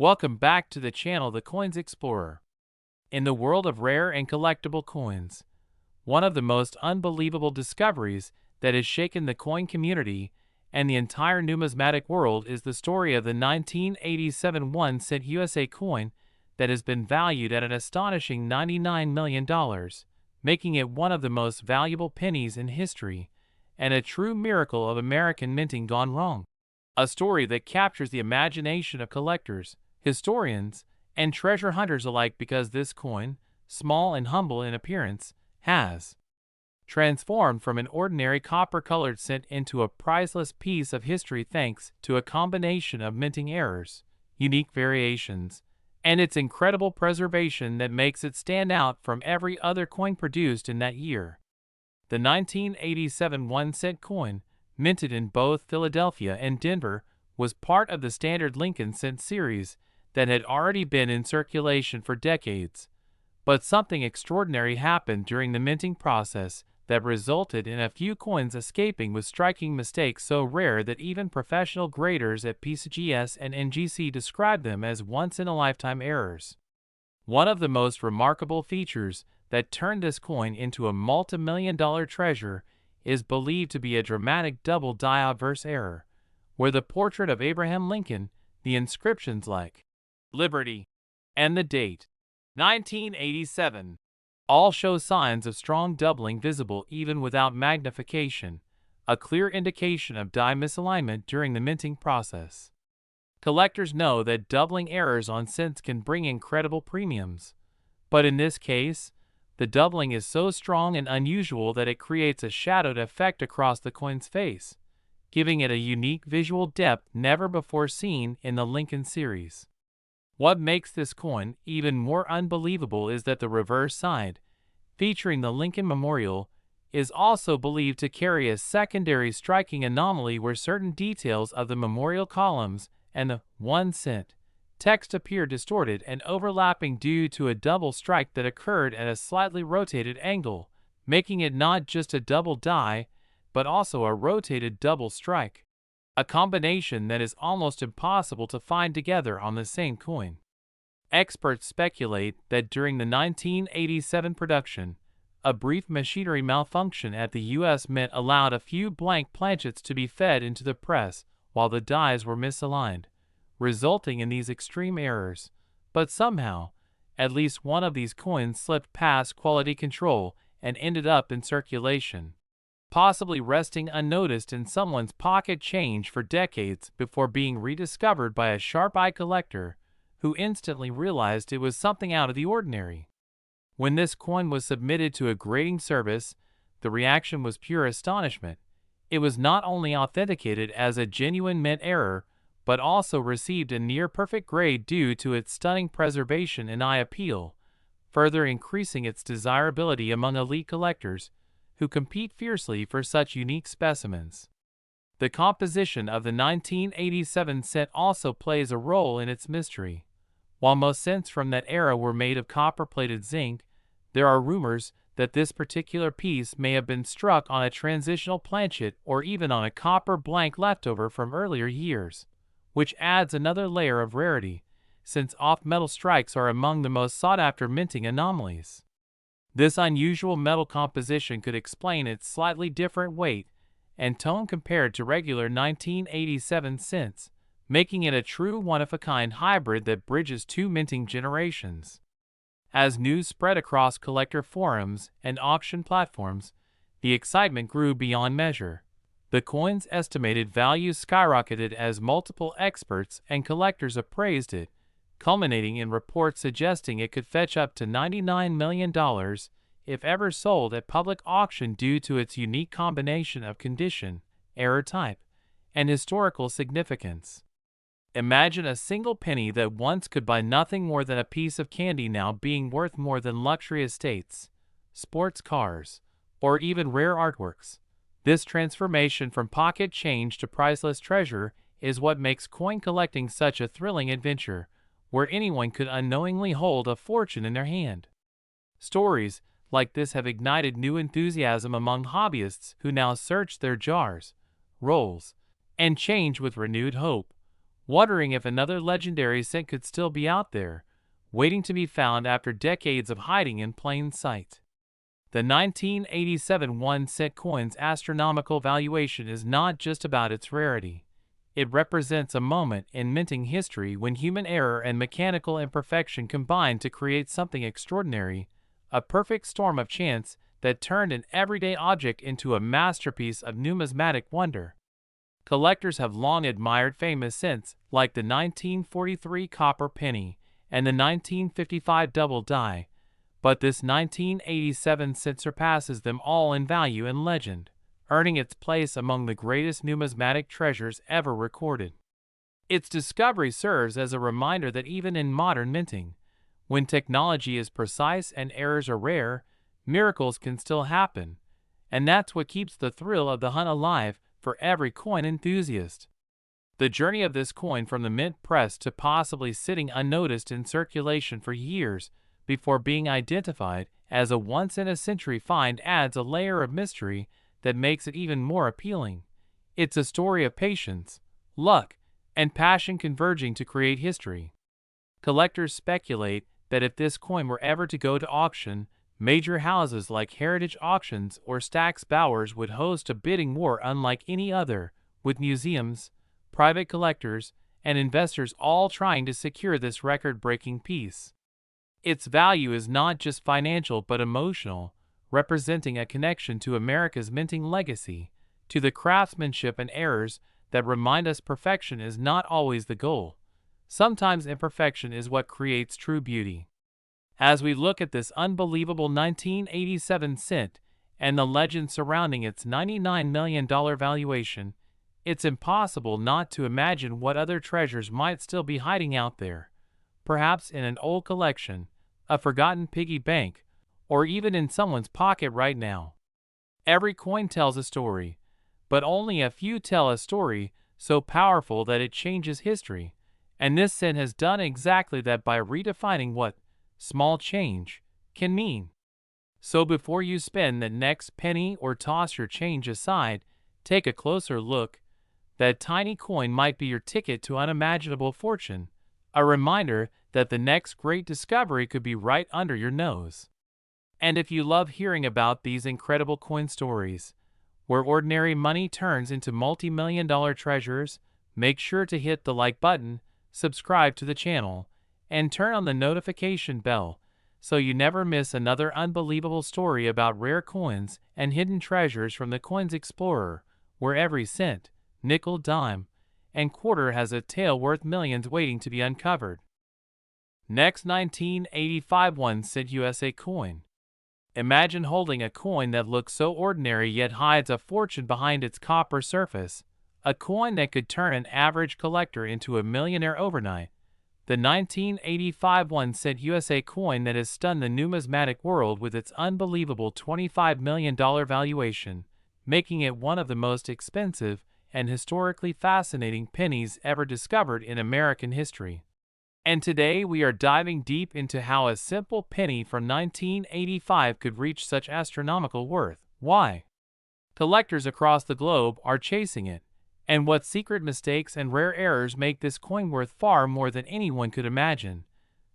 Welcome back to the channel The Coins Explorer. In the world of rare and collectible coins, one of the most unbelievable discoveries that has shaken the coin community and the entire numismatic world is the story of the 1987 1-cent USA coin that has been valued at an astonishing $99 million, making it one of the most valuable pennies in history and a true miracle of American minting gone wrong. A story that captures the imagination of collectors, historians, and treasure hunters alike because this coin, small and humble in appearance, has transformed from an ordinary copper-colored cent into a priceless piece of history thanks to a combination of minting errors, unique variations, and its incredible preservation that makes it stand out from every other coin produced in that year. The 1987 1-cent coin, minted in both Philadelphia and Denver, was part of the standard Lincoln cent series that had already been in circulation for decades. But something extraordinary happened during the minting process that resulted in a few coins escaping with striking mistakes so rare that even professional graders at PCGS and NGC described them as once-in-a-lifetime errors. One of the most remarkable features that turned this coin into a multi-million-dollar treasure is believed to be a dramatic double die obverse error, where the portrait of Abraham Lincoln, the inscriptions like Liberty, and the date 1987 all show signs of strong doubling visible even without magnification, a clear indication of die misalignment during the minting process. Collectors know that doubling errors on cents can bring incredible premiums, but in this case, the doubling is so strong and unusual that it creates a shadowed effect across the coin's face, giving it a unique visual depth never before seen in the Lincoln series. What makes this coin even more unbelievable is that the reverse side, featuring the Lincoln Memorial, is also believed to carry a secondary striking anomaly where certain details of the memorial columns and the 1 cent text appear distorted and overlapping due to a double strike that occurred at a slightly rotated angle, making it not just a double die, but also a rotated double strike, a combination that is almost impossible to find together on the same coin. Experts speculate that during the 1987 production, a brief machinery malfunction at the U.S. Mint allowed a few blank planchets to be fed into the press while the dies were misaligned, resulting in these extreme errors. But somehow, at least one of these coins slipped past quality control and ended up in circulation, possibly resting unnoticed in someone's pocket change for decades before being rediscovered by a sharp-eyed collector who instantly realized it was something out of the ordinary. When this coin was submitted to a grading service, the reaction was pure astonishment. It was not only authenticated as a genuine mint error, but also received a near-perfect grade due to its stunning preservation and eye appeal, further increasing its desirability among elite collectors who compete fiercely for such unique specimens. The composition of the 1987 cent also plays a role in its mystery. While most cents from that era were made of copper-plated zinc, there are rumors that this particular piece may have been struck on a transitional planchet or even on a copper blank leftover from earlier years, which adds another layer of rarity, since off-metal strikes are among the most sought-after minting anomalies. This unusual metal composition could explain its slightly different weight and tone compared to regular 1987 cents, making it a true one-of-a-kind hybrid that bridges two minting generations. As news spread across collector forums and auction platforms, the excitement grew beyond measure. The coin's estimated value skyrocketed as multiple experts and collectors appraised it, culminating in reports suggesting it could fetch up to $99 million if ever sold at public auction due to its unique combination of condition, error type, and historical significance. Imagine a single penny that once could buy nothing more than a piece of candy now being worth more than luxury estates, sports cars, or even rare artworks. This transformation from pocket change to priceless treasure is what makes coin collecting such a thrilling adventure, where anyone could unknowingly hold a fortune in their hand. Stories like this have ignited new enthusiasm among hobbyists who now search their jars, rolls, and change with renewed hope. wondering if another legendary cent could still be out there, waiting to be found after decades of hiding in plain sight. The 1987 1-cent coin's astronomical valuation is not just about its rarity. It represents a moment in minting history when human error and mechanical imperfection combined to create something extraordinary, a perfect storm of chance that turned an everyday object into a masterpiece of numismatic wonder. Collectors have long admired famous cents like the 1943 copper penny and the 1955 double die, but this 1987 cent surpasses them all in value and legend, earning its place among the greatest numismatic treasures ever recorded. Its discovery serves as a reminder that even in modern minting, when technology is precise and errors are rare, miracles can still happen, and that's what keeps the thrill of the hunt alive for every coin enthusiast. The journey of this coin from the mint press to possibly sitting unnoticed in circulation for years before being identified as a once-in-a-century find adds a layer of mystery that makes it even more appealing. It's a story of patience, luck, and passion converging to create history. Collectors speculate that if this coin were ever to go to auction, major houses like Heritage Auctions or Stack's Bowers would host a bidding war unlike any other, with museums, private collectors, and investors all trying to secure this record-breaking piece. Its value is not just financial but emotional, representing a connection to America's minting legacy, to the craftsmanship and errors that remind us perfection is not always the goal. Sometimes imperfection is what creates true beauty. As we look at this unbelievable 1987 cent and the legend surrounding its $99 million valuation, it's impossible not to imagine what other treasures might still be hiding out there. Perhaps in an old collection, a forgotten piggy bank, or even in someone's pocket right now. Every coin tells a story, but only a few tell a story so powerful that it changes history, and this cent has done exactly that by redefining what small change can mean. So before you spend the next penny or toss your change aside, take a closer look. That tiny coin might be your ticket to unimaginable fortune, a reminder that the next great discovery could be right under your nose. And if you love hearing about these incredible coin stories, where ordinary money turns into multi-million-dollar treasures, make sure to hit the like button, subscribe to the channel, and turn on the notification bell so you never miss another unbelievable story about rare coins and hidden treasures from the Coins Explorer, where every cent, nickel, dime, and quarter has a tale worth millions waiting to be uncovered. Next, 1985 1-cent USA coin. Imagine holding a coin that looks so ordinary yet hides a fortune behind its copper surface, a coin that could turn an average collector into a millionaire overnight. The 1985 1-cent USA coin that has stunned the numismatic world with its unbelievable $25 million valuation, making it one of the most expensive and historically fascinating pennies ever discovered in American history. And today we are diving deep into how a simple penny from 1985 could reach such astronomical worth, why collectors across the globe are chasing it, and what secret mistakes and rare errors make this coin worth far more than anyone could imagine.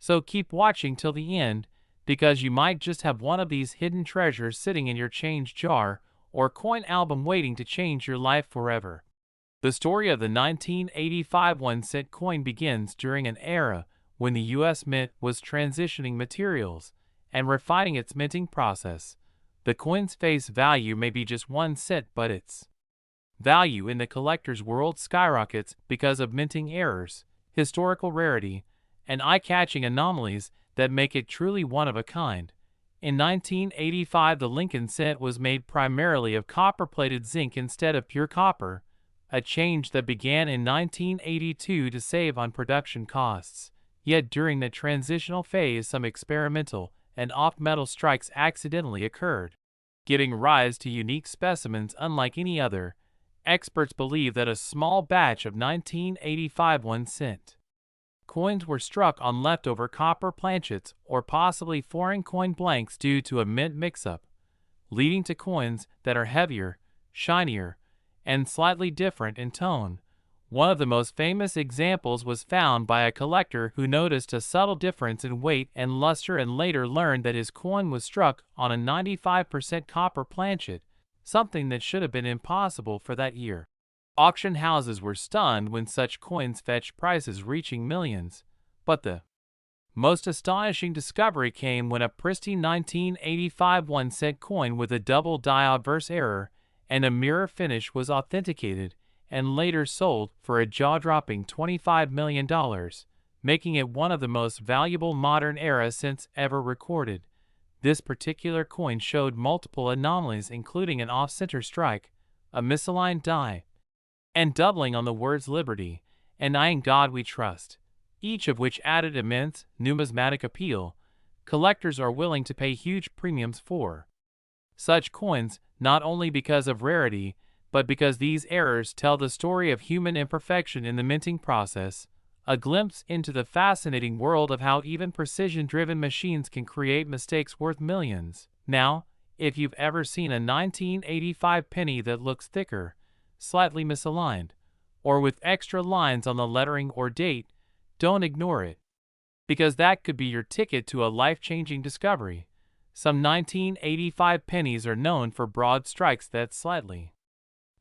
So keep watching till the end, because you might just have one of these hidden treasures sitting in your change jar or coin album waiting to change your life forever. The story of the 1985 1-cent coin begins during an era when the U.S. Mint was transitioning materials and refining its minting process. The coin's face value may be just 1 cent, but its value in the collector's world skyrockets because of minting errors, historical rarity, and eye-catching anomalies that make it truly one of a kind. In 1985, the Lincoln cent was made primarily of copper-plated zinc instead of pure copper, a change that began in 1982 to save on production costs. Yet during the transitional phase, some experimental and off-metal strikes accidentally occurred, giving rise to unique specimens unlike any other. Experts believe that a small batch of 1985 1-cent coins were struck on leftover copper planchets or possibly foreign coin blanks due to a mint mix-up, leading to coins that are heavier, shinier, and slightly different in tone. One of the most famous examples was found by a collector who noticed a subtle difference in weight and luster and later learned that his coin was struck on a 95% copper planchet, something that should have been impossible for that year. Auction houses were stunned when such coins fetched prices reaching millions, but the most astonishing discovery came when a pristine 1985 1-cent coin with a double die obverse error and a mirror finish was authenticated and later sold for a jaw-dropping $25 million, making it one of the most valuable modern-era cents ever recorded. This particular coin showed multiple anomalies including an off-center strike, a misaligned die, and doubling on the words liberty and I in God we trust, each of which added immense numismatic appeal. Collectors are willing to pay huge premiums for such coins, not only because of rarity, but because these errors tell the story of human imperfection in the minting process, a glimpse into the fascinating world of how even precision-driven machines can create mistakes worth millions. Now, if you've ever seen a 1985 penny that looks thicker, slightly misaligned, or with extra lines on the lettering or date, don't ignore it, because that could be your ticket to a life-changing discovery. Some 1985 pennies are known for broad strikes that slightly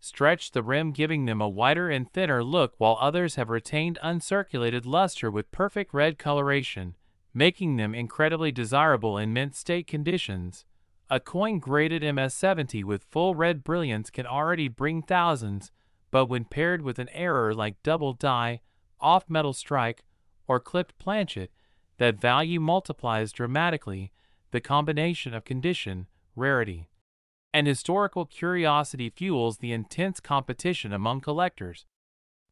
stretch the rim, giving them a wider and thinner look, while others have retained uncirculated luster with perfect red coloration, making them incredibly desirable in mint state conditions. A coin graded MS-70 with full red brilliance can already bring thousands, but when paired with an error like double die, off-metal strike, or clipped planchet, that value multiplies dramatically. The combination of condition, rarity, and historical curiosity fuels the intense competition among collectors.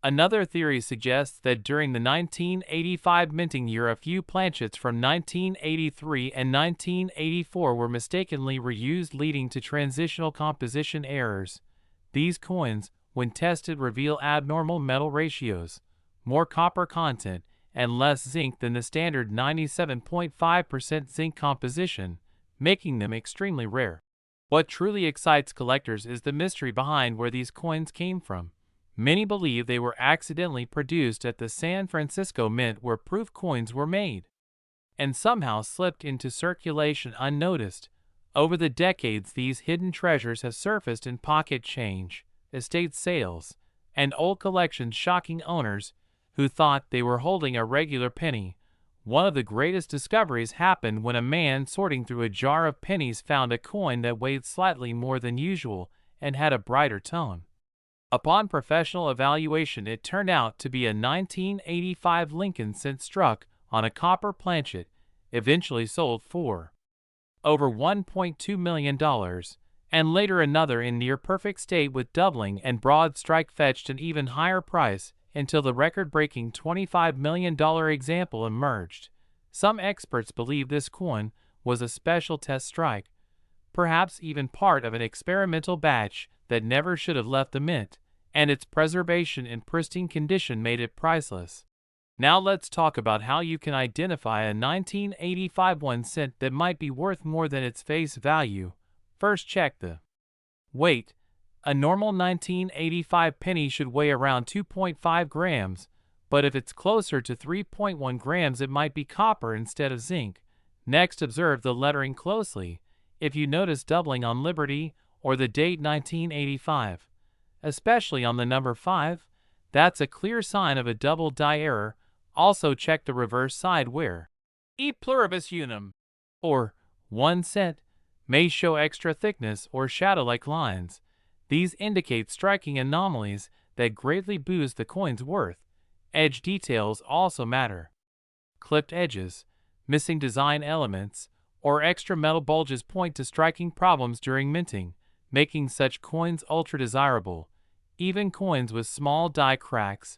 Another theory suggests that during the 1985 minting year, a few planchets from 1983 and 1984 were mistakenly reused, leading to transitional composition errors. These coins, when tested, reveal abnormal metal ratios, more copper content, and less zinc than the standard 97.5% zinc composition, making them extremely rare. What truly excites collectors is the mystery behind where these coins came from. Many believe they were accidentally produced at the San Francisco Mint, where proof coins were made, and somehow slipped into circulation unnoticed. Over the decades, these hidden treasures have surfaced in pocket change, estate sales, and old collections, shocking owners who thought they were holding a regular penny. One of the greatest discoveries happened when a man sorting through a jar of pennies found a coin that weighed slightly more than usual and had a brighter tone. Upon professional evaluation, it turned out to be a 1985 Lincoln cent struck on a copper planchet, eventually sold for over $1.2 million, and later another in near-perfect state with doubling and broad strike fetched an even higher price, until the record-breaking $25 million example emerged. Some experts believe this coin was a special test strike, perhaps even part of an experimental batch that never should have left the mint, and its preservation in pristine condition made it priceless. Now let's talk about how you can identify a 1985 1 cent that might be worth more than its face value. First, check the weight. A normal 1985 penny should weigh around 2.5 grams, but if it's closer to 3.1 grams, it might be copper instead of zinc. Next, observe the lettering closely. If you notice doubling on Liberty or the date 1985, especially on the number 5, that's a clear sign of a double die error. Also check the reverse side where E pluribus unum, or 1 cent, may show extra thickness or shadow-like lines. These indicate striking anomalies that greatly boost the coin's worth. Edge details also matter. Clipped edges, missing design elements, or extra metal bulges point to striking problems during minting, making such coins ultra-desirable. Even coins with small die cracks,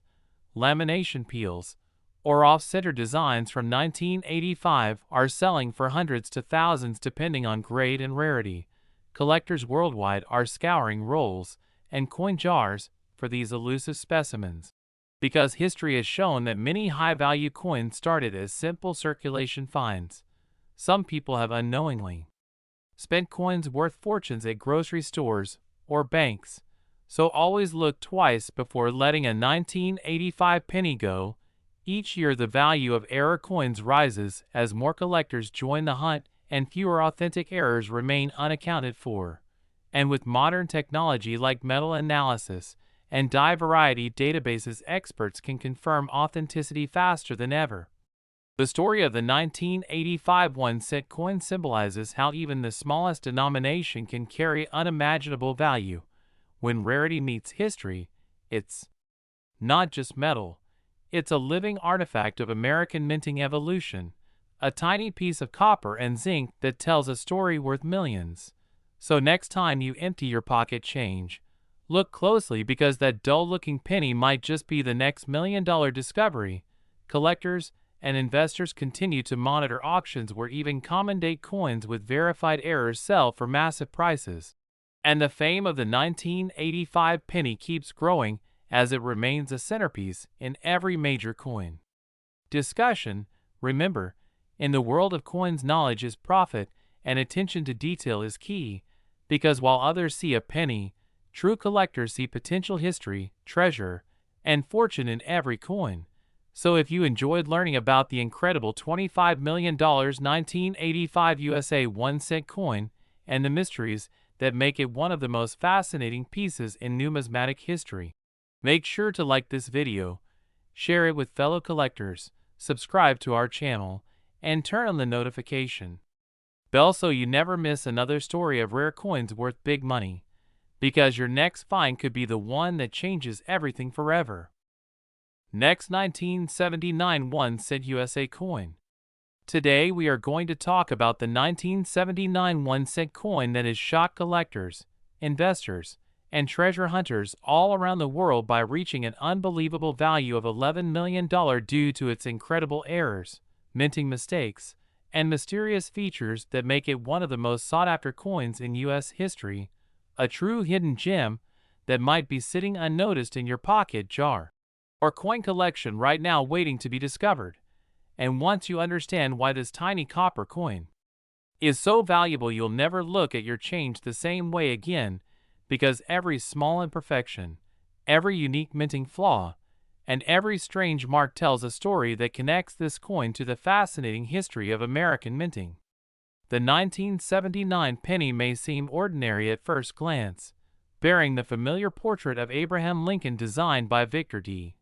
lamination peels, or off-center designs from 1985 are selling for hundreds to thousands depending on grade and rarity. Collectors worldwide are scouring rolls and coin jars for these elusive specimens, because history has shown that many high-value coins started as simple circulation finds. Some people have unknowingly spent coins worth fortunes at grocery stores or banks, So always look twice before letting a 1985 penny go. Each year the value of error coins rises as more collectors join the hunt and fewer authentic errors remain unaccounted for. And with modern technology like metal analysis and die variety databases, experts can confirm authenticity faster than ever. The story of the 1985 1-cent coin symbolizes how even the smallest denomination can carry unimaginable value. When rarity meets history, it's not just metal, it's a living artifact of American minting evolution, a tiny piece of copper and zinc that tells a story worth millions. So next time you empty your pocket change, look closely, because that dull-looking penny might just be the next million-dollar discovery. Collectors and investors continue to monitor auctions where even common-date coins with verified errors sell for massive prices. And the fame of the 1985 penny keeps growing as it remains a centerpiece in every major coin discussion. Remember, in the world of coins, knowledge is profit and attention to detail is key, because while others see a penny, true collectors see potential history, treasure, and fortune in every coin. So if you enjoyed learning about the incredible $25 million 1985 USA 1-cent coin and the mysteries that make it one of the most fascinating pieces in numismatic history, make sure to like this video, share it with fellow collectors, subscribe to our channel, and turn on the notification bell so you never miss another story of rare coins worth big money, because your next find could be the one that changes everything forever. Next, 1979 1-cent USA coin. Today we are going to talk about the 1979 1-cent coin that has shocked collectors, investors, and treasure hunters all around the world by reaching an unbelievable value of $11 million due to its incredible errors, minting mistakes, and mysterious features that make it one of the most sought-after coins in U.S. history, a true hidden gem that might be sitting unnoticed in your pocket jar or coin collection right now waiting to be discovered. And once you understand why this tiny copper coin is so valuable, you'll never look at your change the same way again, because every small imperfection, every unique minting flaw, and every strange mark tells a story that connects this coin to the fascinating history of American minting. The 1979 penny may seem ordinary at first glance, bearing the familiar portrait of Abraham Lincoln designed by Victor D.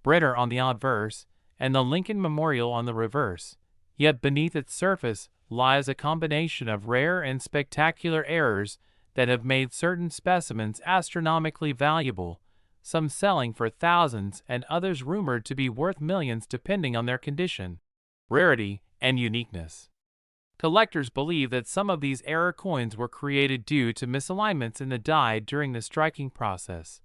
Brenner on the obverse, and the Lincoln Memorial on the reverse. Yet beneath its surface lies a combination of rare and spectacular errors that have made certain specimens astronomically valuable, some selling for thousands and others rumored to be worth millions depending on their condition, rarity, and uniqueness. Collectors believe that some of these error coins were created due to misalignments in the die during the striking process,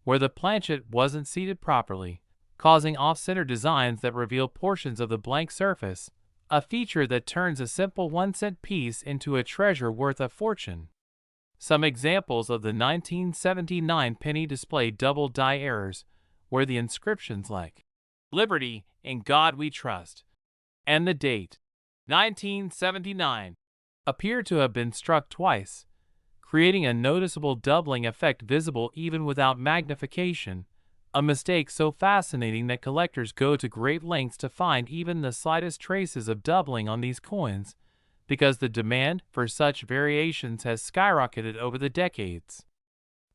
where the planchet wasn't seated properly, causing off-center designs that reveal portions of the blank surface, a feature that turns a simple 1-cent piece into a treasure worth a fortune. Some examples of the 1979 penny display double die errors, where the inscriptions like "Liberty, in God We Trust," and the date 1979 appear to have been struck twice, creating a noticeable doubling effect visible even without magnification, a mistake so fascinating that collectors go to great lengths to find even the slightest traces of doubling on these coins, because the demand for such variations has skyrocketed over the decades.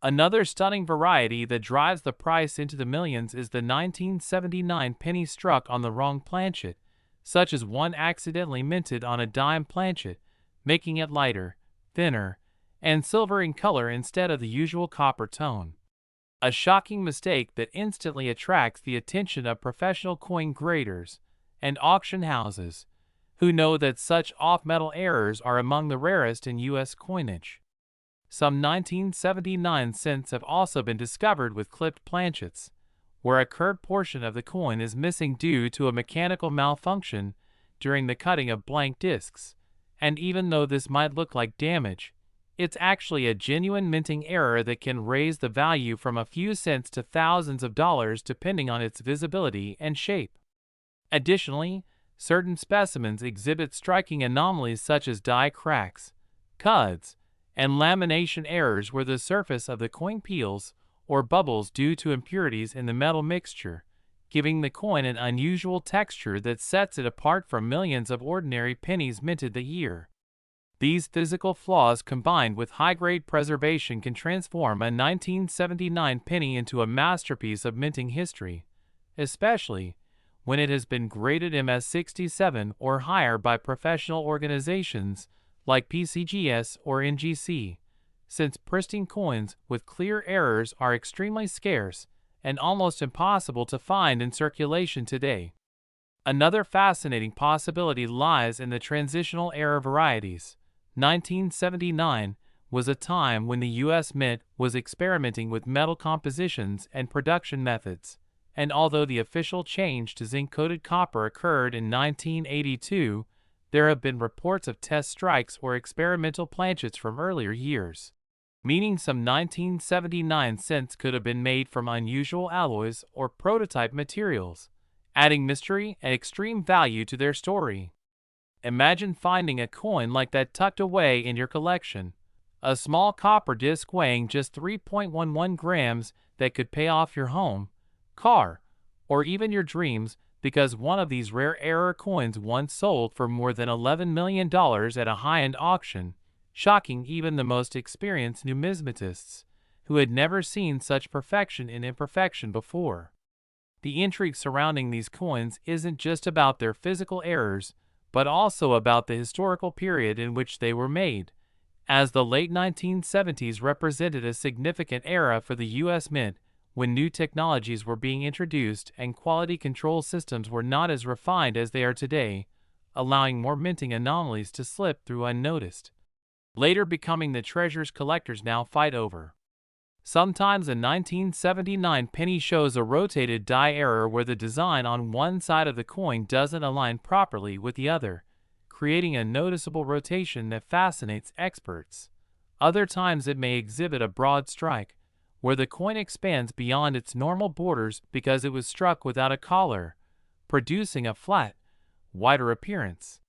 Another stunning variety that drives the price into the millions is the 1979 penny struck on the wrong planchet, such as one accidentally minted on a dime planchet, making it lighter, thinner, and silver in color instead of the usual copper tone. A shocking mistake that instantly attracts the attention of professional coin graders and auction houses, who know that such off-metal errors are among the rarest in U.S. coinage. Some 1979 cents have also been discovered with clipped planchets, where a curved portion of the coin is missing due to a mechanical malfunction during the cutting of blank discs, and even though this might look like damage, it's actually a genuine minting error that can raise the value from a few cents to thousands of dollars depending on its visibility and shape. Additionally, certain specimens exhibit striking anomalies such as die cracks, cuds, and lamination errors where the surface of the coin peels or bubbles due to impurities in the metal mixture, giving the coin an unusual texture that sets it apart from millions of ordinary pennies minted that year. These physical flaws combined with high-grade preservation can transform a 1979 penny into a masterpiece of minting history, especially when it has been graded MS67 or higher by professional organizations like PCGS or NGC, since pristine coins with clear errors are extremely scarce and almost impossible to find in circulation today. Another fascinating possibility lies in the transitional era varieties. 1979 was a time when the U.S. Mint was experimenting with metal compositions and production methods, and although the official change to zinc-coated copper occurred in 1982, there have been reports of test strikes or experimental planchets from earlier years, meaning some 1979 cents could have been made from unusual alloys or prototype materials, adding mystery and extreme value to their story. Imagine finding a coin like that tucked away in your collection, a small copper disc weighing just 3.11 grams that could pay off your home, car, or even your dreams, because one of these rare error coins once sold for more than $11 million at a high-end auction, shocking even the most experienced numismatists, who had never seen such perfection in imperfection before. The intrigue surrounding these coins isn't just about their physical errors, but also about the historical period in which they were made, as the late 1970s represented a significant era for the U.S. Mint when new technologies were being introduced and quality control systems were not as refined as they are today, allowing more minting anomalies to slip through unnoticed, later becoming the treasures collectors now fight over. Sometimes a 1979 penny shows a rotated die error where the design on one side of the coin doesn't align properly with the other, creating a noticeable rotation that fascinates experts. Other times it may exhibit a broad strike, where the coin expands beyond its normal borders because it was struck without a collar, producing a flat, wider appearance.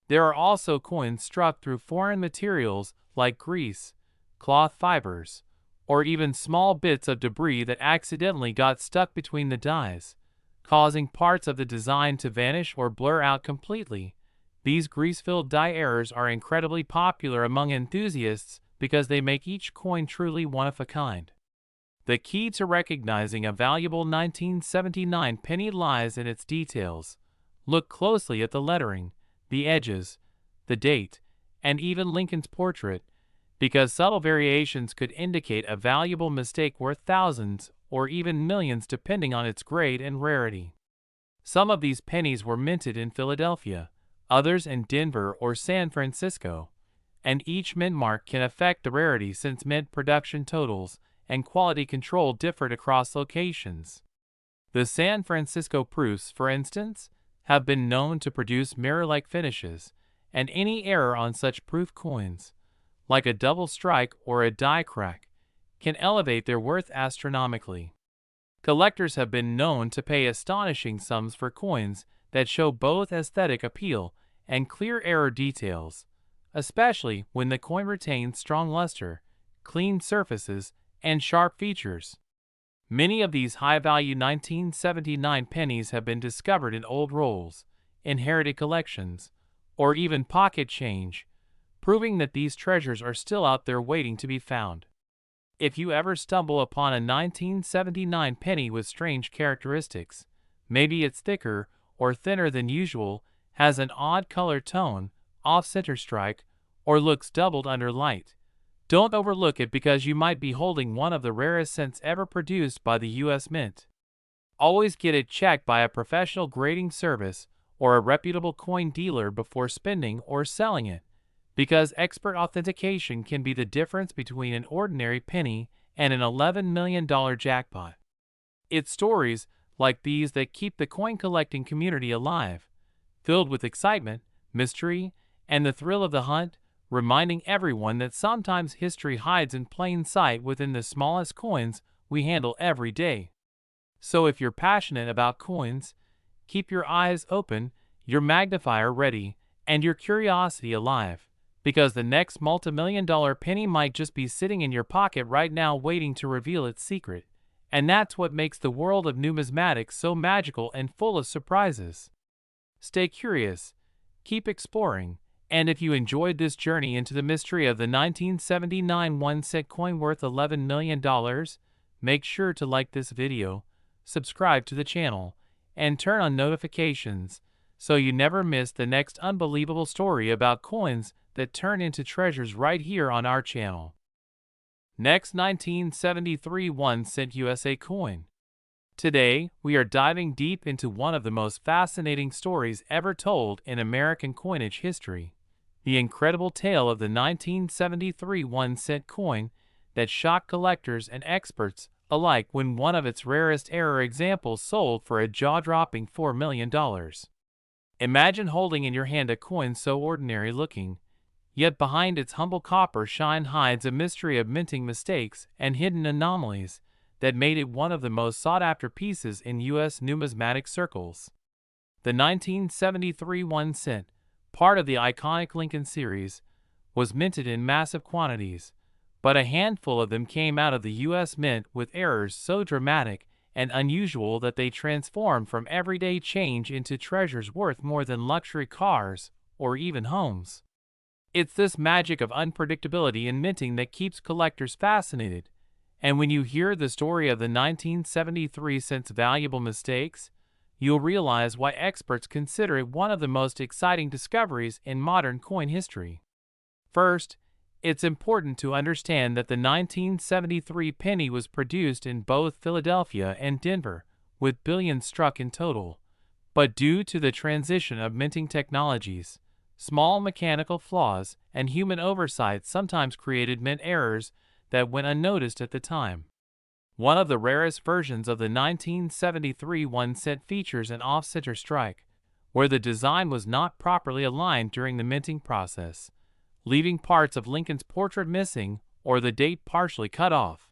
There are also coins struck through foreign materials like grease, cloth fibers, or even small bits of debris that accidentally got stuck between the dies, causing parts of the design to vanish or blur out completely. These grease-filled die errors are incredibly popular among enthusiasts because they make each coin truly one of a kind. The key to recognizing a valuable 1979 penny lies in its details. Look closely at the lettering, the edges, the date, and even Lincoln's portrait, because subtle variations could indicate a valuable mistake worth thousands or even millions depending on its grade and rarity. Some of these pennies were minted in Philadelphia, others in Denver or San Francisco, and each mint mark can affect the rarity since mint production totals and quality control differed across locations. The San Francisco proofs, for instance, have been known to produce mirror-like finishes, and any error on such proof coins, like a double strike or a die crack, can elevate their worth astronomically. Collectors have been known to pay astonishing sums for coins that show both aesthetic appeal and clear error details, especially when the coin retains strong luster, clean surfaces, and sharp features. Many of these high-value 1979 pennies have been discovered in old rolls, inherited collections, or even pocket change, proving that these treasures are still out there waiting to be found. If you ever stumble upon a 1979 penny with strange characteristics, maybe it's thicker or thinner than usual, has an odd color tone, off-center strike, or looks doubled under light, don't overlook it because you might be holding one of the rarest cents ever produced by the U.S. Mint. Always get it checked by a professional grading service or a reputable coin dealer before spending or selling it, because expert authentication can be the difference between an ordinary penny and an $11 million jackpot. It's stories like these that keep the coin collecting community alive, filled with excitement, mystery, and the thrill of the hunt, reminding everyone that sometimes history hides in plain sight within the smallest coins we handle every day. So if you're passionate about coins, keep your eyes open, your magnifier ready, and your curiosity alive, because the next multi-million-dollar penny might just be sitting in your pocket right now waiting to reveal its secret. And that's what makes the world of numismatics so magical and full of surprises. Stay curious, keep exploring, and if you enjoyed this journey into the mystery of the 1979 1-cent coin worth $11 million, make sure to like this video, subscribe to the channel, and turn on notifications so you never miss the next unbelievable story about coins that turn into treasures right here on our channel. Next, 1973 1-cent USA coin. Today, we are diving deep into one of the most fascinating stories ever told in American coinage history. The incredible tale of the 1973 1-cent coin that shocked collectors and experts alike when one of its rarest error examples sold for a jaw-dropping $4 million. Imagine holding in your hand a coin so ordinary looking, yet behind its humble copper shine hides a mystery of minting mistakes and hidden anomalies that made it one of the most sought-after pieces in U.S. numismatic circles. The 1973 1-cent, part of the iconic Lincoln series, was minted in massive quantities, but a handful of them came out of the U.S. Mint with errors so dramatic and unusual that they transformed from everyday change into treasures worth more than luxury cars or even homes. It's this magic of unpredictability in minting that keeps collectors fascinated, and when you hear the story of the 1973 cent's valuable mistakes, you'll realize why experts consider it one of the most exciting discoveries in modern coin history. First, it's important to understand that the 1973 penny was produced in both Philadelphia and Denver, with billions struck in total. But due to the transition of minting technologies, small mechanical flaws and human oversight sometimes created mint errors that went unnoticed at the time. One of the rarest versions of the 1973 1-cent features an off-center strike, where the design was not properly aligned during the minting process, leaving parts of Lincoln's portrait missing or the date partially cut off.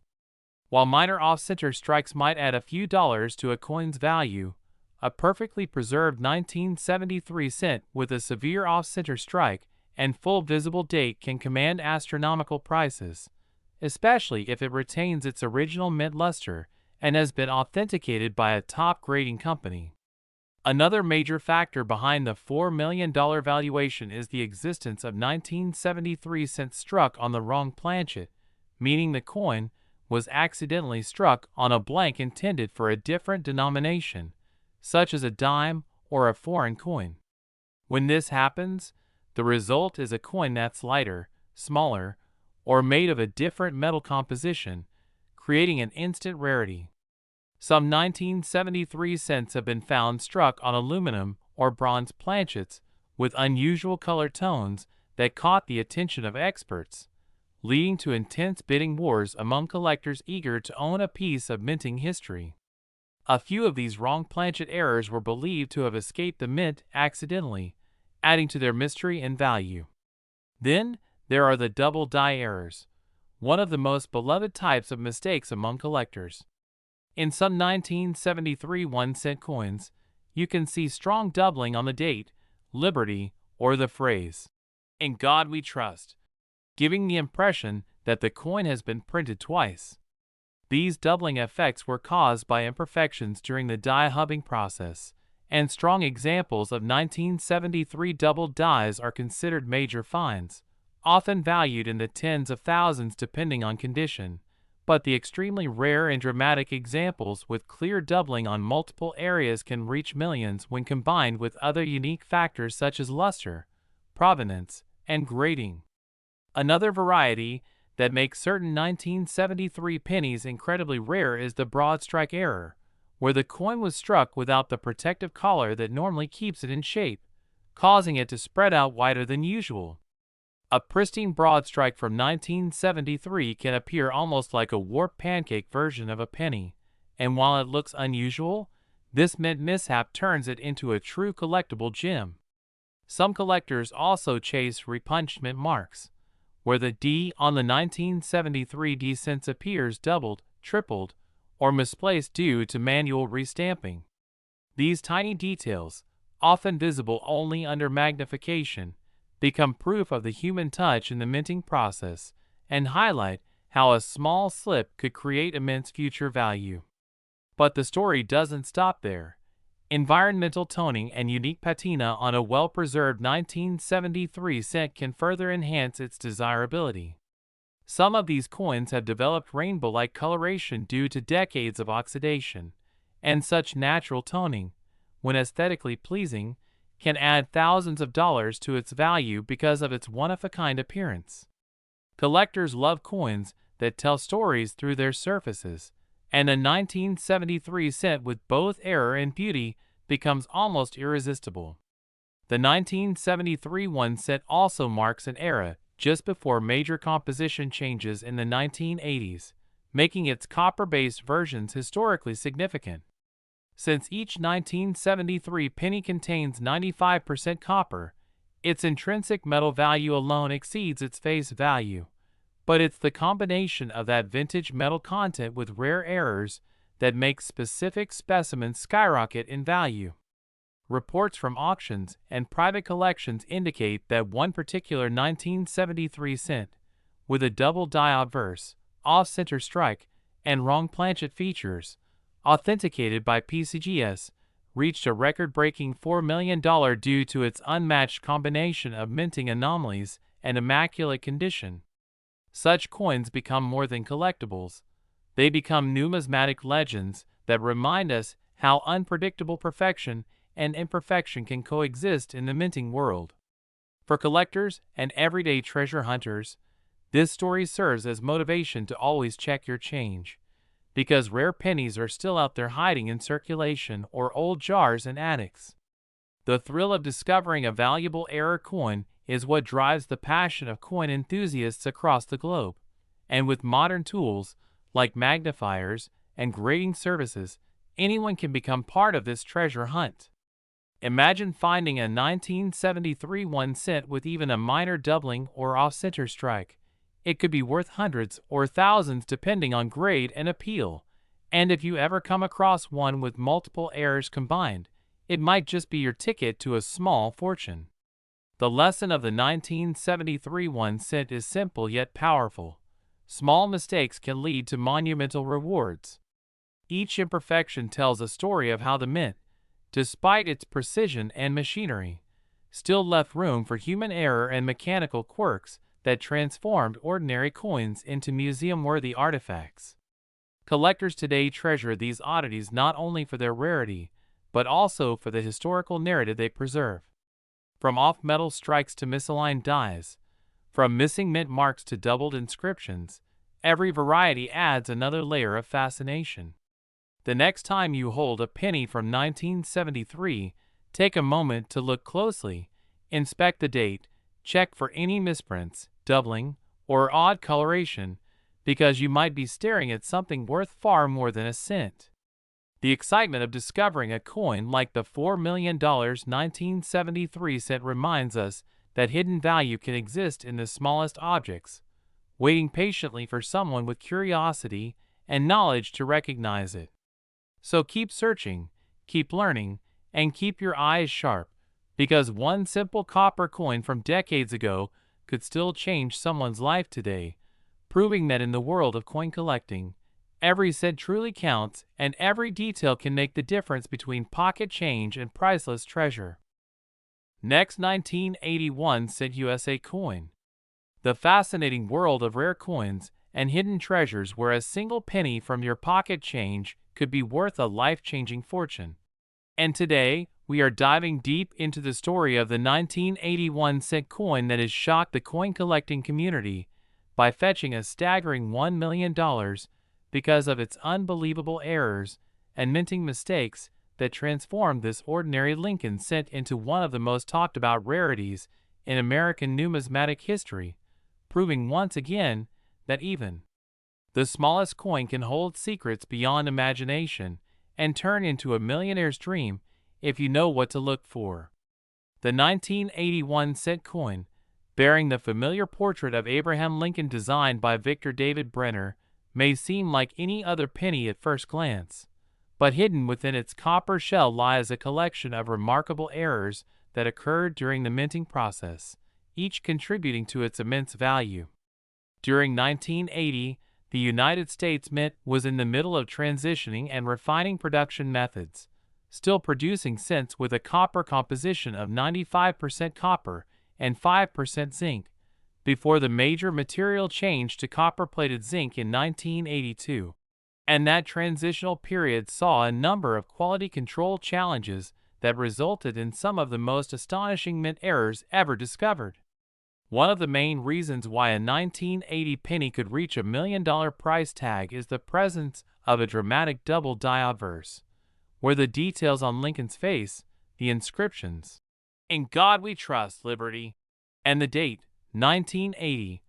While minor off-center strikes might add a few dollars to a coin's value, a perfectly preserved 1973 cent with a severe off-center strike and full visible date can command astronomical prices, especially if it retains its original mint luster and has been authenticated by a top grading company. Another major factor behind the $4 million valuation is the existence of 1973 cents struck on the wrong planchet, meaning the coin was accidentally struck on a blank intended for a different denomination, such as a dime or a foreign coin. When this happens, the result is a coin that's lighter, smaller, or made of a different metal composition, creating an instant rarity. Some 1973 cents have been found struck on aluminum or bronze planchets with unusual color tones that caught the attention of experts, leading to intense bidding wars among collectors eager to own a piece of minting history. A few of these wrong planchet errors were believed to have escaped the mint accidentally, adding to their mystery and value. Then, there are the double die errors, one of the most beloved types of mistakes among collectors. In some 1973 1-cent coins, you can see strong doubling on the date, Liberty, or the phrase, "In God We Trust," giving the impression that the coin has been printed twice. These doubling effects were caused by imperfections during the die hubbing process, and strong examples of 1973 doubled dies are considered major finds, often valued in the tens of thousands depending on condition. But the extremely rare and dramatic examples with clear doubling on multiple areas can reach millions when combined with other unique factors such as luster, provenance, and grading. Another variety that makes certain 1973 pennies incredibly rare is the broad strike error, where the coin was struck without the protective collar that normally keeps it in shape, causing it to spread out wider than usual. A pristine broad strike from 1973 can appear almost like a warped pancake version of a penny, and while it looks unusual, this mint mishap turns it into a true collectible gem. Some collectors also chase repunched mint marks, where the D on the 1973 D cents appears doubled, tripled, or misplaced due to manual restamping. These tiny details, often visible only under magnification, become proof of the human touch in the minting process and highlight how a small slip could create immense future value. But the story doesn't stop there. Environmental toning and unique patina on a well-preserved 1973 cent can further enhance its desirability. Some of these coins have developed rainbow-like coloration due to decades of oxidation, and such natural toning, when aesthetically pleasing, can add thousands of dollars to its value because of its one-of-a-kind appearance. Collectors love coins that tell stories through their surfaces, and a 1973 cent with both error and beauty becomes almost irresistible. The 1973 1 cent also marks an era just before major composition changes in the 1980s, making its copper-based versions historically significant. Since each 1973 penny contains 95% copper, its intrinsic metal value alone exceeds its face value. But it's the combination of that vintage metal content with rare errors that makes specific specimens skyrocket in value. Reports from auctions and private collections indicate that one particular 1973 cent, with a double die obverse, off-center strike, and wrong planchet features, authenticated by PCGS, reached a record-breaking $4 million due to its unmatched combination of minting anomalies and immaculate condition. Such coins become more than collectibles. They become numismatic legends that remind us how unpredictable perfection and imperfection can coexist in the minting world. For collectors and everyday treasure hunters, this story serves as motivation to always check your change, because rare pennies are still out there hiding in circulation or old jars in attics. The thrill of discovering a valuable error coin is what drives the passion of coin enthusiasts across the globe, and with modern tools like magnifiers and grading services, anyone can become part of this treasure hunt. Imagine finding a 1973 1 cent with even a minor doubling or off-center strike. It could be worth hundreds or thousands depending on grade and appeal, and if you ever come across one with multiple errors combined, it might just be your ticket to a small fortune. The lesson of the 1973 1 cent is simple yet powerful. Small mistakes can lead to monumental rewards. Each imperfection tells a story of how the mint, despite its precision and machinery, still left room for human error and mechanical quirks that transformed ordinary coins into museum-worthy artifacts. Collectors today treasure these oddities not only for their rarity, but also for the historical narrative they preserve. From off-metal strikes to misaligned dies, from missing mint marks to doubled inscriptions, every variety adds another layer of fascination. The next time you hold a penny from 1973, take a moment to look closely, inspect the date, check for any misprints, doubling, or odd coloration, because you might be staring at something worth far more than a cent. The excitement of discovering a coin like the $4 million 1973 cent reminds us that hidden value can exist in the smallest objects, waiting patiently for someone with curiosity and knowledge to recognize it. So keep searching, keep learning, and keep your eyes sharp, because one simple copper coin from decades ago could still change someone's life today, proving that in the world of coin collecting, every cent truly counts and every detail can make the difference between pocket change and priceless treasure. Next, 1981 cent USA coin. The fascinating world of rare coins and hidden treasures where a single penny from your pocket change could be worth a life-changing fortune. And today, we are diving deep into the story of the 1981 cent coin that has shocked the coin collecting community by fetching a staggering $1 million because of its unbelievable errors and minting mistakes that transformed this ordinary Lincoln cent into one of the most talked about rarities in American numismatic history, proving once again that even the smallest coin can hold secrets beyond imagination and turn into a millionaire's dream if you know what to look for. The 1981 cent coin, bearing the familiar portrait of Abraham Lincoln designed by Victor David Brenner, may seem like any other penny at first glance, but hidden within its copper shell lies a collection of remarkable errors that occurred during the minting process, each contributing to its immense value. During 1980, the United States Mint was in the middle of transitioning and refining production methods, still producing cents with a copper composition of 95% copper and 5% zinc, before the major material change to copper-plated zinc in 1982. And that transitional period saw a number of quality control challenges that resulted in some of the most astonishing mint errors ever discovered. One of the main reasons why a 1980 penny could reach $1 million price tag is the presence of a dramatic double die obverse, where the details on Lincoln's face, the inscriptions, "In God We Trust, Liberty," and the date, 1980,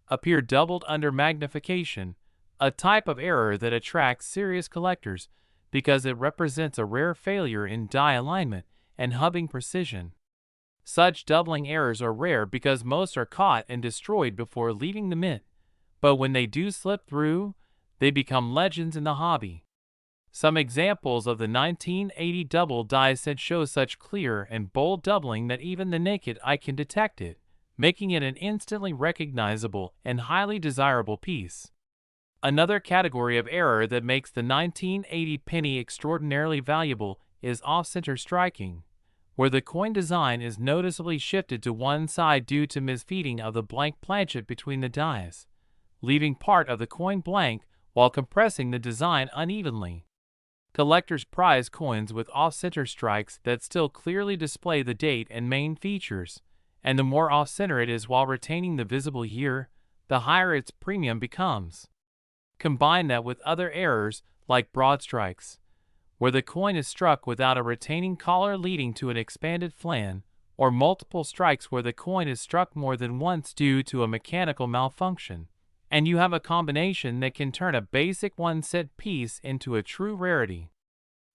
appear doubled under magnification, a type of error that attracts serious collectors because it represents a rare failure in die alignment and hubbing precision. Such doubling errors are rare because most are caught and destroyed before leaving the mint, but when they do slip through, they become legends in the hobby. Some examples of the 1980 double die set show such clear and bold doubling that even the naked eye can detect it, making it an instantly recognizable and highly desirable piece. Another category of error that makes the 1980 penny extraordinarily valuable is off-center striking, where the coin design is noticeably shifted to one side due to misfeeding of the blank planchet between the dies, leaving part of the coin blank while compressing the design unevenly. Collectors prize coins with off-center strikes that still clearly display the date and main features, and the more off-center it is while retaining the visible year, the higher its premium becomes. Combine that with other errors like broad strikes, where the coin is struck without a retaining collar leading to an expanded flan, or multiple strikes where the coin is struck more than once due to a mechanical malfunction, and you have a combination that can turn a basic 1-cent piece into a true rarity.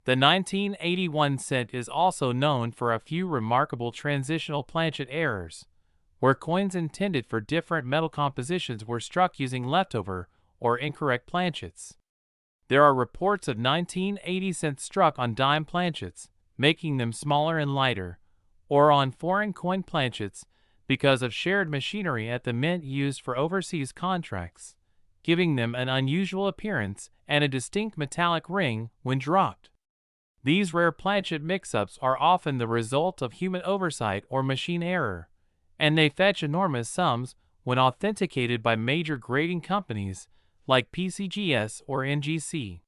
The 1981 cent is also known for a few remarkable transitional planchet errors, where coins intended for different metal compositions were struck using leftover or incorrect planchets. There are reports of 1980 cents struck on dime planchets, making them smaller and lighter, or on foreign coin planchets because of shared machinery at the mint used for overseas contracts, giving them an unusual appearance and a distinct metallic ring when dropped. These rare planchet mix-ups are often the result of human oversight or machine error, and they fetch enormous sums when authenticated by major grading companies like PCGS or NGC.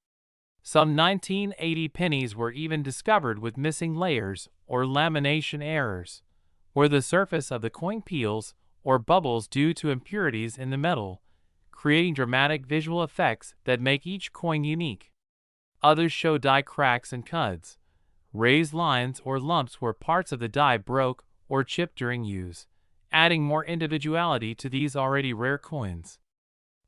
Some 1980 pennies were even discovered with missing layers or lamination errors, where the surface of the coin peels or bubbles due to impurities in the metal, creating dramatic visual effects that make each coin unique. Others show die cracks and cuts, raised lines or lumps where parts of the die broke or chipped during use, adding more individuality to these already rare coins.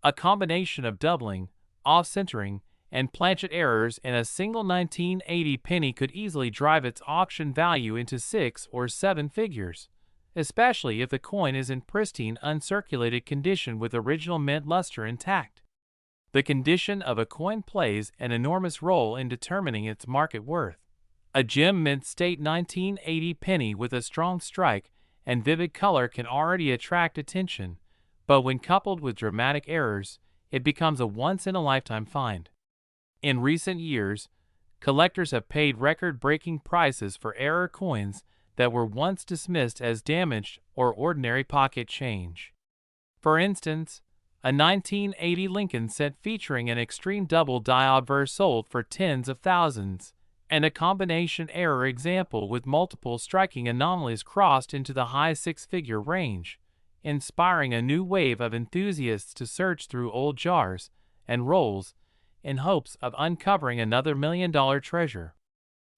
A combination of doubling, off-centering, and planchet errors in a single 1980 penny could easily drive its auction value into 6 or 7 figures, especially if the coin is in pristine uncirculated condition with original mint luster intact. The condition of a coin plays an enormous role in determining its market worth. A gem mint state 1980 penny with a strong strike and vivid color can already attract attention, but when coupled with dramatic errors, it becomes a once-in-a-lifetime find. In recent years, collectors have paid record-breaking prices for error coins that were once dismissed as damaged or ordinary pocket change. For instance, a 1980 Lincoln cent featuring an extreme double die obverse sold for tens of thousands, and a combination error example with multiple striking anomalies crossed into the high six-figure range, inspiring a new wave of enthusiasts to search through old jars and rolls in hopes of uncovering another million-dollar treasure.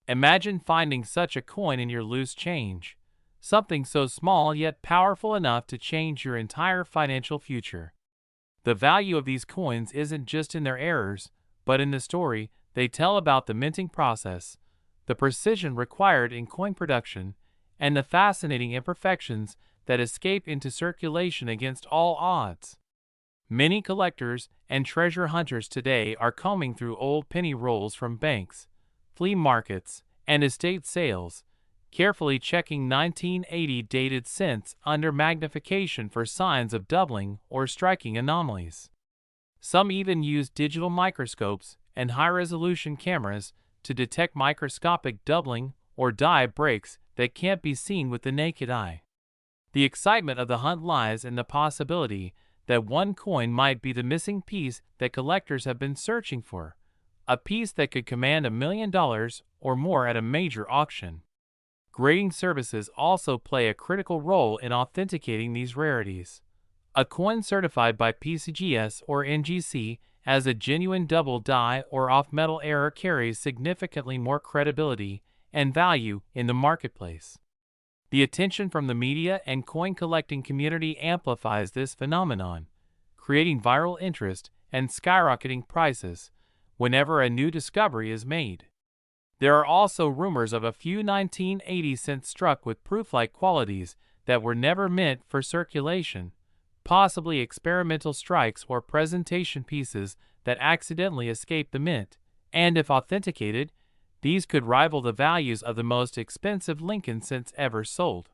Imagine finding such a coin in your loose change, something so small yet powerful enough to change your entire financial future. The value of these coins isn't just in their errors, but in the story they tell about the minting process, the precision required in coin production, and the fascinating imperfections that escape into circulation against all odds. Many collectors and treasure hunters today are combing through old penny rolls from banks, flea markets, and estate sales, carefully checking 1980 dated cents under magnification for signs of doubling or striking anomalies. Some even use digital microscopes and high-resolution cameras to detect microscopic doubling or die breaks that can't be seen with the naked eye. The excitement of the hunt lies in the possibility that one coin might be the missing piece that collectors have been searching for, a piece that could command $1 million or more at a major auction. Grading services also play a critical role in authenticating these rarities. A coin certified by PCGS or NGC as a genuine double die or off-metal error carries significantly more credibility and value in the marketplace. The attention from the media and coin collecting community amplifies this phenomenon, creating viral interest and skyrocketing prices whenever a new discovery is made. There are also rumors of a few 1980 cents struck with proof-like qualities that were never meant for circulation, possibly experimental strikes or presentation pieces that accidentally escaped the mint, and if authenticated, these could rival the values of the most expensive Lincoln cents ever sold.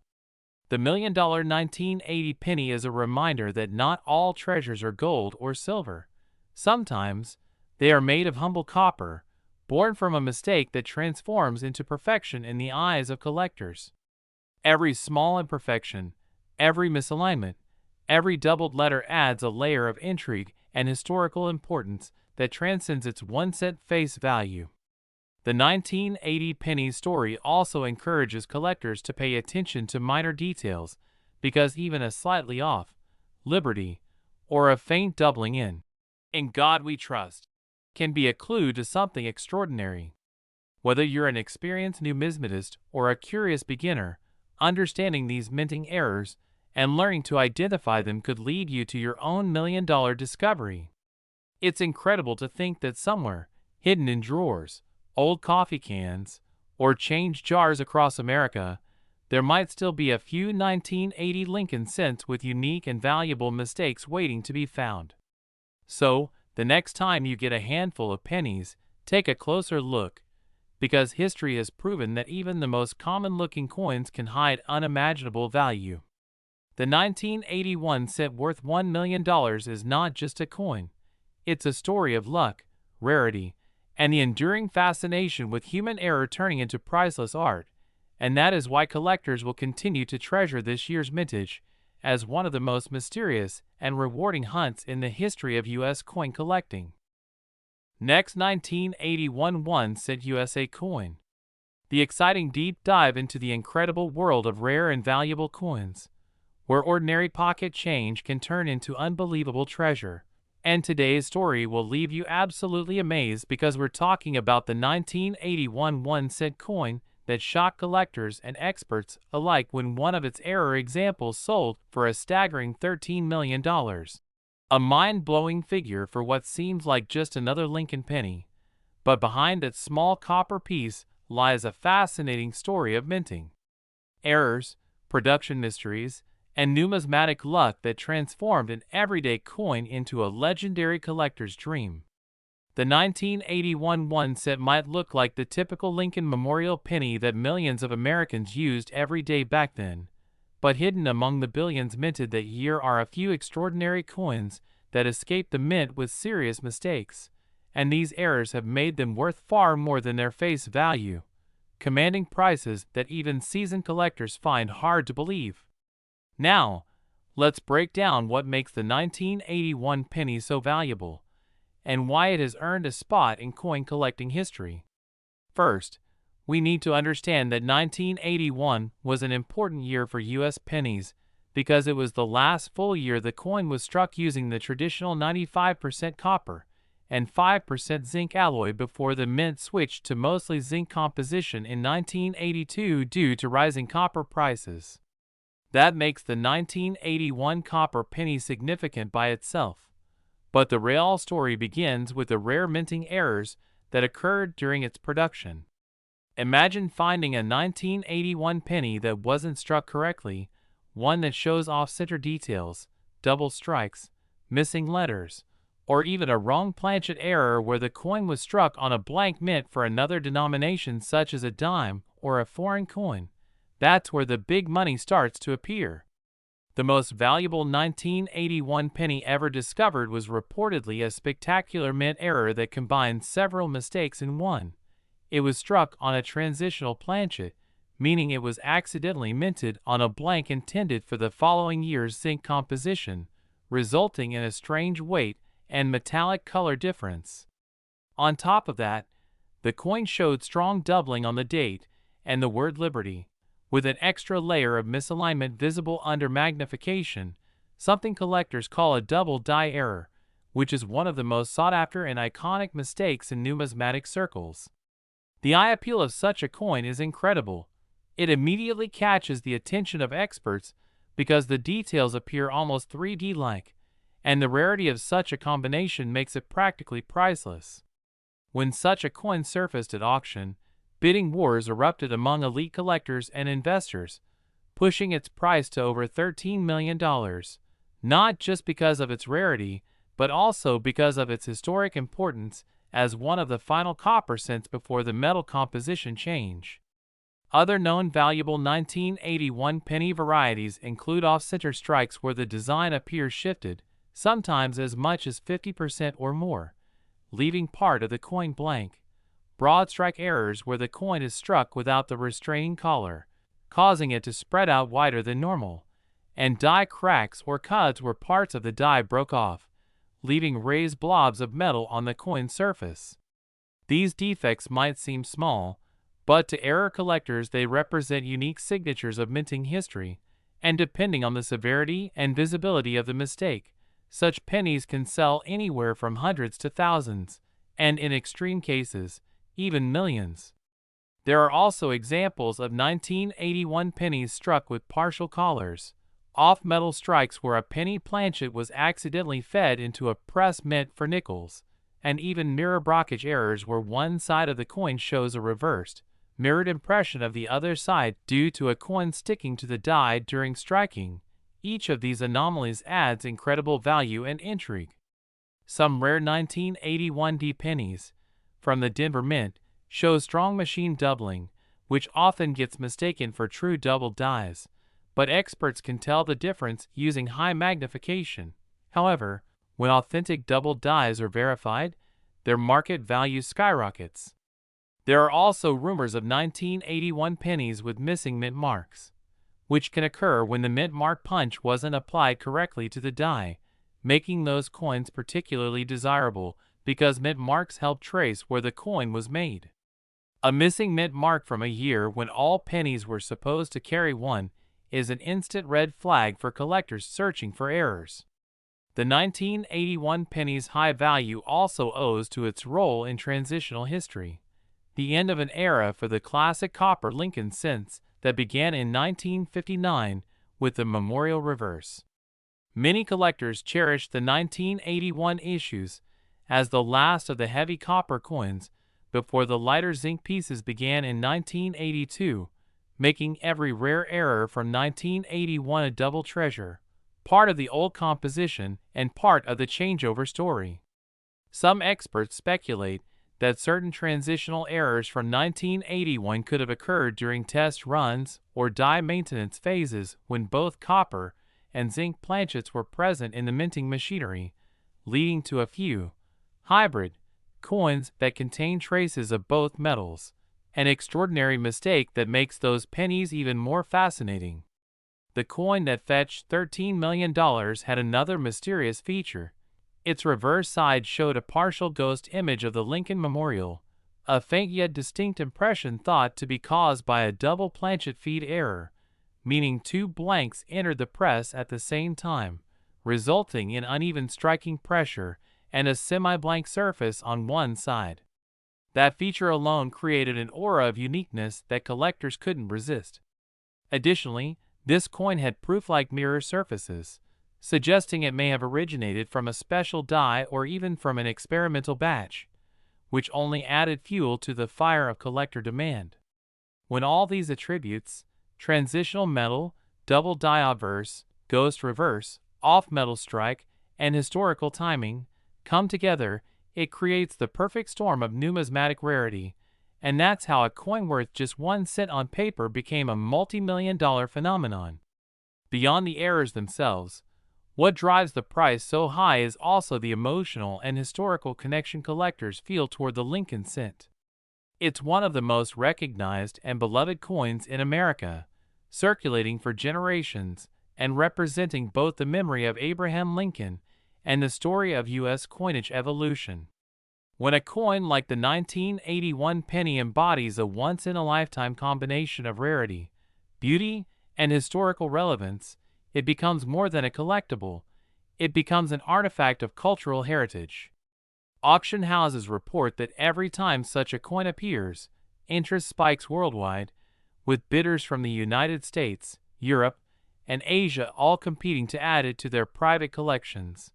The $1 million 1980 penny is a reminder that not all treasures are gold or silver. Sometimes, they are made of humble copper, born from a mistake that transforms into perfection in the eyes of collectors. Every small imperfection, every misalignment, every doubled letter adds a layer of intrigue and historical importance that transcends its 1-cent face value. The 1980 penny story also encourages collectors to pay attention to minor details, because even a slightly off, liberty, or a faint doubling in God we trust, can be a clue to something extraordinary. Whether you're an experienced numismatist or a curious beginner, understanding these minting errors and learning to identify them could lead you to your own $1 million discovery. It's incredible to think that somewhere, hidden in drawers, old coffee cans, or change jars across America, there might still be a few 1980 Lincoln cents with unique and valuable mistakes waiting to be found. So, the next time you get a handful of pennies, take a closer look, because history has proven that even the most common-looking coins can hide unimaginable value. The 1981 cent worth $1 million is not just a coin. It's a story of luck, rarity, and the enduring fascination with human error turning into priceless art, and that is why collectors will continue to treasure this year's mintage as one of the most mysterious and rewarding hunts in the history of U.S. coin collecting. Next, 1981 1-cent USA coin. The exciting deep dive into the incredible world of rare and valuable coins, where ordinary pocket change can turn into unbelievable treasure. And today's story will leave you absolutely amazed because we're talking about the 1981 1-cent coin that shocked collectors and experts alike when one of its error examples sold for a staggering $13 million. A mind-blowing figure for what seems like just another Lincoln penny. But behind that small copper piece lies a fascinating story of minting, errors, production mysteries, and numismatic luck that transformed an everyday coin into a legendary collector's dream. The 1981 1-cent might look like the typical Lincoln Memorial penny that millions of Americans used every day back then, but hidden among the billions minted that year are a few extraordinary coins that escaped the mint with serious mistakes, and these errors have made them worth far more than their face value, commanding prices that even seasoned collectors find hard to believe. Now, let's break down what makes the 1981 penny so valuable, and why it has earned a spot in coin collecting history. First, we need to understand that 1981 was an important year for U.S. pennies because it was the last full year the coin was struck using the traditional 95% copper and 5% zinc alloy before the mint switched to mostly zinc composition in 1982 due to rising copper prices. That makes the 1981 copper penny significant by itself. But the real story begins with the rare minting errors that occurred during its production. Imagine finding a 1981 penny that wasn't struck correctly, one that shows off-center details, double strikes, missing letters, or even a wrong planchet error where the coin was struck on a blank mint for another denomination such as a dime or a foreign coin. That's where the big money starts to appear. The most valuable 1981 penny ever discovered was reportedly a spectacular mint error that combined several mistakes in one. It was struck on a transitional planchet, meaning it was accidentally minted on a blank intended for the following year's zinc composition, resulting in a strange weight and metallic color difference. On top of that, the coin showed strong doubling on the date and the word Liberty, with an extra layer of misalignment visible under magnification, something collectors call a double die error, which is one of the most sought-after and iconic mistakes in numismatic circles. The eye appeal of such a coin is incredible. It immediately catches the attention of experts because the details appear almost 3D-like, and the rarity of such a combination makes it practically priceless. When such a coin surfaced at auction, bidding wars erupted among elite collectors and investors, pushing its price to over $13 million, not just because of its rarity, but also because of its historic importance as one of the final copper cents before the metal composition change. Other known valuable 1981 penny varieties include off-center strikes where the design appears shifted, sometimes as much as 50% or more, leaving part of the coin blank. Broad strike errors where the coin is struck without the restraining collar, causing it to spread out wider than normal, and die cracks or cuts where parts of the die broke off, leaving raised blobs of metal on the coin surface. These defects might seem small, but to error collectors they represent unique signatures of minting history, and depending on the severity and visibility of the mistake, such pennies can sell anywhere from hundreds to thousands, and in extreme cases, even millions. There are also examples of 1981 pennies struck with partial collars, off-metal strikes where a penny planchet was accidentally fed into a press meant for nickels, and even mirror brockage errors where one side of the coin shows a reversed, mirrored impression of the other side due to a coin sticking to the die during striking. Each of these anomalies adds incredible value and intrigue. Some rare 1981 D pennies, from the Denver Mint, show strong machine doubling, which often gets mistaken for true double dies, but experts can tell the difference using high magnification. However, when authentic double dies are verified, their market value skyrockets. There are also rumors of 1981 pennies with missing mint marks, which can occur when the mint mark punch wasn't applied correctly to the die, making those coins particularly desirable because mint marks help trace where the coin was made. A missing mint mark from a year when all pennies were supposed to carry one is an instant red flag for collectors searching for errors. The 1981 penny's high value also owes to its role in transitional history, the end of an era for the classic copper Lincoln cents that began in 1959 with the memorial reverse. Many collectors cherish the 1981 issues as the last of the heavy copper coins before the lighter zinc pieces began in 1982, making every rare error from 1981 a double treasure, part of the old composition and part of the changeover story. Some experts speculate that certain transitional errors from 1981 could have occurred during test runs or die maintenance phases when both copper and zinc planchets were present in the minting machinery, leading to a few hybrid coins that contain traces of both metals, an extraordinary mistake that makes those pennies even more fascinating. The coin that fetched $13 million had another mysterious feature. Its reverse side showed a partial ghost image of the Lincoln Memorial, a faint yet distinct impression thought to be caused by a double planchet feed error, meaning two blanks entered the press at the same time, resulting in uneven striking pressure and a semi-blank surface on one side. That feature alone created an aura of uniqueness that collectors couldn't resist. Additionally, this coin had proof-like mirror surfaces, suggesting it may have originated from a special die or even from an experimental batch, which only added fuel to the fire of collector demand. When all these attributes, transitional metal, double die obverse, ghost reverse, off-metal strike, and historical timing, come together, it creates the perfect storm of numismatic rarity, and that's how a coin worth just 1 cent on paper became a multi-million-dollar phenomenon. Beyond the errors themselves, what drives the price so high is also the emotional and historical connection collectors feel toward the Lincoln cent. It's one of the most recognized and beloved coins in America, circulating for generations and representing both the memory of Abraham Lincoln and the story of U.S. coinage evolution. When a coin like the 1981 penny embodies a once-in-a-lifetime combination of rarity, beauty, and historical relevance, it becomes more than a collectible. It becomes an artifact of cultural heritage. Auction houses report that every time such a coin appears, interest spikes worldwide, with bidders from the United States, Europe, and Asia all competing to add it to their private collections.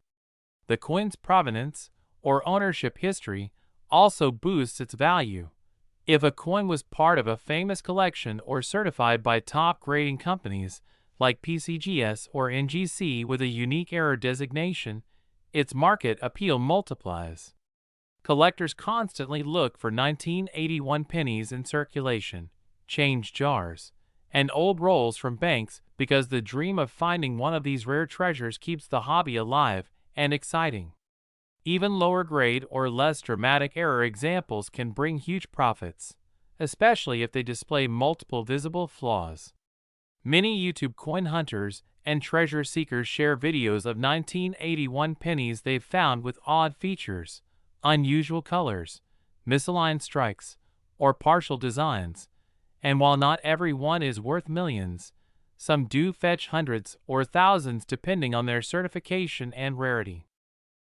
The coin's provenance, or ownership history, also boosts its value. If a coin was part of a famous collection or certified by top grading companies like PCGS or NGC with a unique error designation, its market appeal multiplies. Collectors constantly look for 1981 pennies in circulation, change jars, and old rolls from banks because the dream of finding one of these rare treasures keeps the hobby alive and exciting. Even lower grade or less dramatic error examples can bring huge profits, especially if they display multiple visible flaws. Many YouTube coin hunters and treasure seekers share videos of 1981 pennies they've found with odd features, unusual colors, misaligned strikes, or partial designs, and while not every one is worth millions, some do fetch hundreds or thousands depending on their certification and rarity.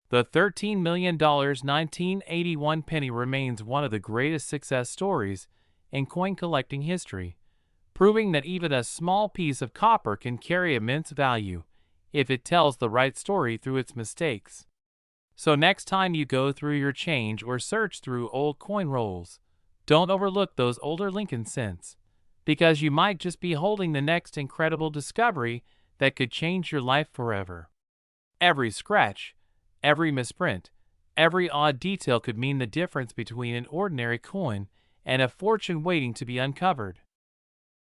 The $13 million 1981 penny remains one of the greatest success stories in coin collecting history, proving that even a small piece of copper can carry immense value if it tells the right story through its mistakes. So next time you go through your change or search through old coin rolls, don't overlook those older Lincoln cents, because you might just be holding the next incredible discovery that could change your life forever. Every scratch, every misprint, every odd detail could mean the difference between an ordinary coin and a fortune waiting to be uncovered.